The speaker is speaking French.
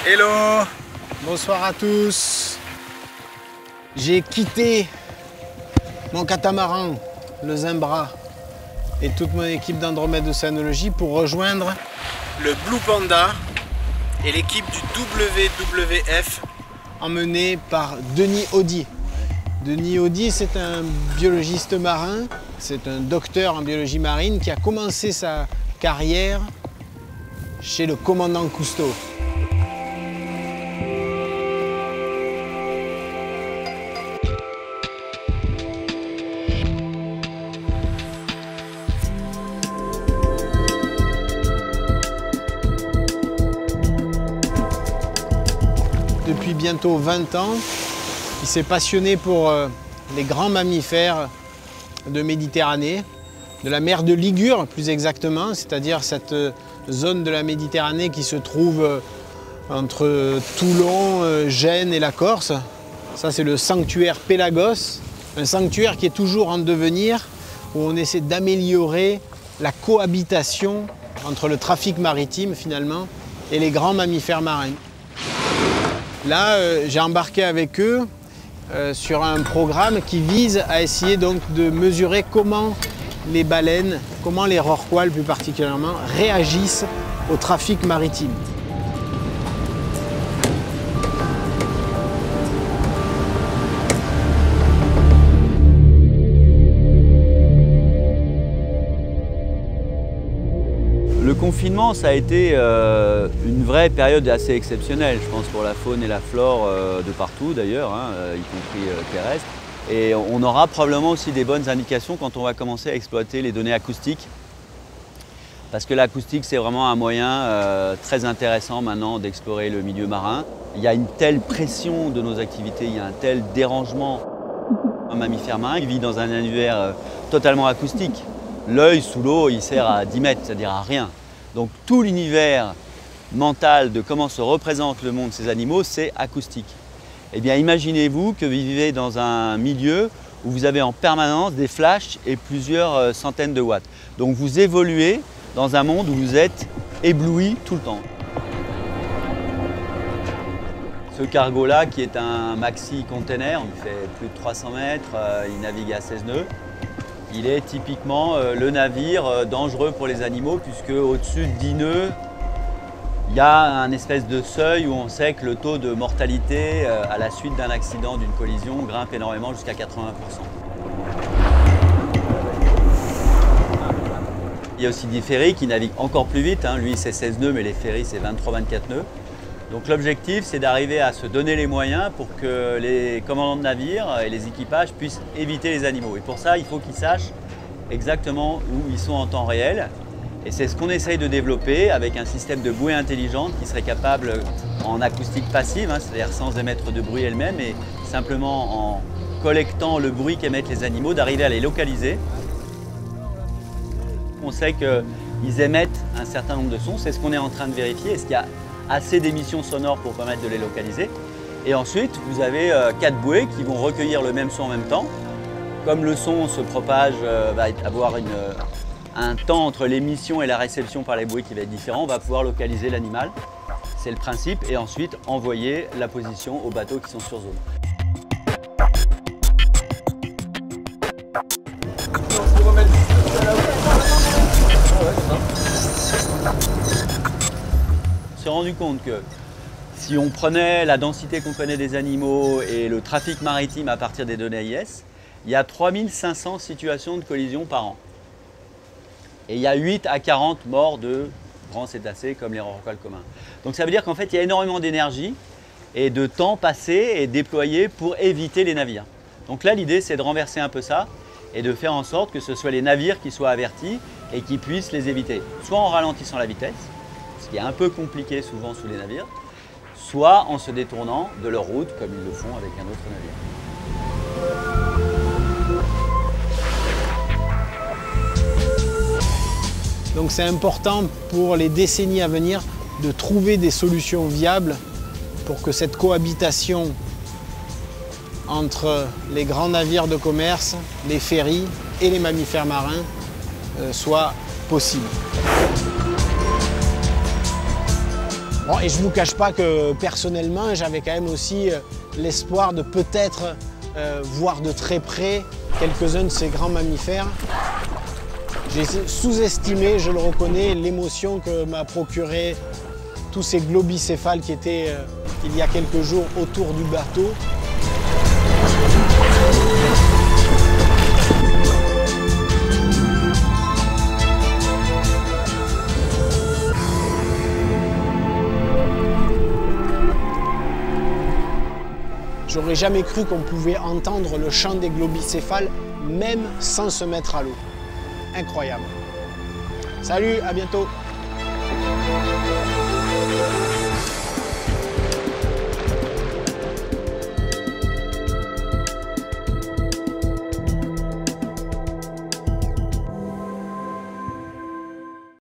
Hello, bonsoir à tous. J'ai quitté mon catamaran, le Zimbra, et toute mon équipe d'Andromède Océanologie pour rejoindre le Blue Panda et l'équipe du WWF emmenée par Denis Audy. Denis Audy, c'est un biologiste marin, c'est un docteur en biologie marine qui a commencé sa carrière chez le commandant Cousteau. Depuis bientôt 20 ans, il s'est passionné pour les grands mammifères de Méditerranée, de la mer de Ligure plus exactement, c'est-à-dire cette zone de la Méditerranée qui se trouve entre Toulon, Gênes et la Corse. Ça, c'est le sanctuaire Pélagos, un sanctuaire qui est toujours en devenir, où on essaie d'améliorer la cohabitation entre le trafic maritime finalement et les grands mammifères marins. Là, j'ai embarqué avec eux sur un programme qui vise à essayer donc de mesurer comment les baleines, comment les rorquals plus particulièrement, réagissent au trafic maritime. Le confinement, ça a été une vraie période assez exceptionnelle, je pense, pour la faune et la flore de partout d'ailleurs, hein, y compris terrestre. Et on aura probablement aussi des bonnes indications quand on va commencer à exploiter les données acoustiques. Parce que l'acoustique, c'est vraiment un moyen très intéressant maintenant d'explorer le milieu marin. Il y a une telle pression de nos activités, il y a un tel dérangement. Un mammifère marin qui vit dans un univers totalement acoustique. L'œil sous l'eau, il sert à 10 mètres, c'est-à-dire à rien. Donc tout l'univers mental de comment se représente le monde ces animaux, c'est acoustique. Eh bien imaginez-vous que vous vivez dans un milieu où vous avez en permanence des flashs et plusieurs centaines de watts. Donc vous évoluez dans un monde où vous êtes ébloui tout le temps. Ce cargo-là, qui est un maxi container, il fait plus de 300 mètres, il navigue à 16 nœuds. Il est typiquement le navire dangereux pour les animaux puisque au-dessus de 10 nœuds, il y a un espèce de seuil où on sait que le taux de mortalité à la suite d'un accident, d'une collision, grimpe énormément jusqu'à 80%. Il y a aussi des ferries qui naviguent encore plus vite, hein. Lui c'est 16 nœuds mais les ferries c'est 23-24 nœuds. Donc l'objectif c'est d'arriver à se donner les moyens pour que les commandants de navires et les équipages puissent éviter les animaux. Et pour ça il faut qu'ils sachent exactement où ils sont en temps réel. Et c'est ce qu'on essaye de développer avec un système de bouée intelligente qui serait capable en acoustique passive, hein, c'est-à-dire sans émettre de bruit elle-même, et simplement en collectant le bruit qu'émettent les animaux, d'arriver à les localiser. On sait qu'ils émettent un certain nombre de sons, c'est ce qu'on est en train de vérifier. Est-ce qu'il y a assez d'émissions sonores pour permettre de les localiser? Et ensuite, vous avez 4 bouées qui vont recueillir le même son en même temps. Comme le son se propage, va avoir un temps entre l'émission et la réception par les bouées qui va être différent, on va pouvoir localiser l'animal. C'est le principe. Et ensuite, envoyer la position aux bateaux qui sont sur zone. On s'est rendu compte que si on prenait la densité qu'on connaît des animaux et le trafic maritime à partir des données AIS, il y a 3500 situations de collision par an. Et il y a 8 à 40 morts de grands cétacés comme les rorquals communs. Donc ça veut dire qu'en fait, il y a énormément d'énergie et de temps passé et déployé pour éviter les navires. Donc là, l'idée, c'est de renverser un peu ça et de faire en sorte que ce soit les navires qui soient avertis et qui puissent les éviter. Soit en ralentissant la vitesse, ce qui est un peu compliqué souvent sous les navires, soit en se détournant de leur route comme ils le font avec un autre navire. Donc c'est important pour les décennies à venir de trouver des solutions viables pour que cette cohabitation entre les grands navires de commerce, les ferries et les mammifères marins soit possible. Bon, et je ne vous cache pas que personnellement, j'avais quand même aussi l'espoir de peut-être voir de très près quelques-uns de ces grands mammifères. J'ai sous-estimé, je le reconnais, l'émotion que m'a procuré tous ces globicéphales qui étaient il y a quelques jours autour du bateau. J'aurais jamais cru qu'on pouvait entendre le chant des globicéphales même sans se mettre à l'eau. Incroyable. Salut, à bientôt.